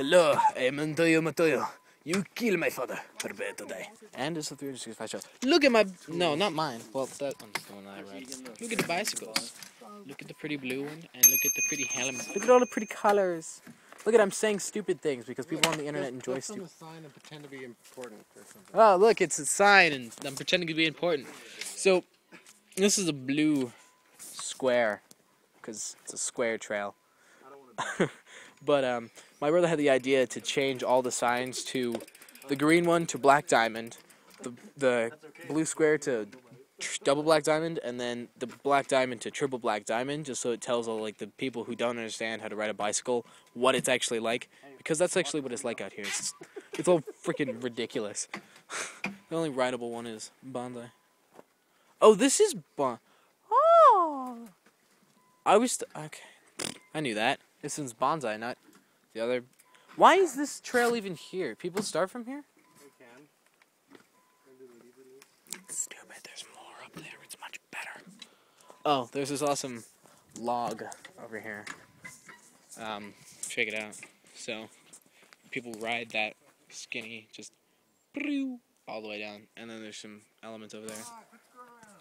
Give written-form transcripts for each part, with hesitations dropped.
Hello, I am Antonio Matoyo. You kill my father. Prepare to die. And it's a 365 show. Look at my... No, not mine. Well, that one's the one I read. Look at the bicycles. Look at the pretty blue one. And look at the pretty helmets. Look at all the pretty colors. Look at I'm saying stupid things because people on the internet enjoy stupid... Lift up on the sign and pretend to be important or something. Oh, look, it's a sign and I'm pretending to be important. So, this is a blue square. Because it's a square trail. But my brother had the idea to change all the signs to the green one to black diamond, the blue square to double black diamond, and then the black diamond to triple black diamond, just so it tells all like the people who don't understand how to ride a bicycle what it's actually like, because that's actually what it's like out here. It's all freaking ridiculous. The only rideable one is Bonsai. Oh, this is Oh, I was okay. I knew that. This one's Bonsai, not the other. Why is this trail even here? People start from here? They can. Stupid, there's more up there. It's much better. Oh, there's this awesome log over here. Check it out. So, people ride that skinny, just all the way down. And then there's some elements over there.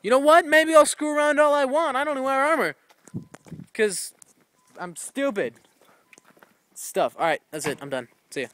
You know what? Maybe I'll screw around all I want. I don't need wear armor. Because I'm stupid. Stuff. Alright, that's it. I'm done. See ya.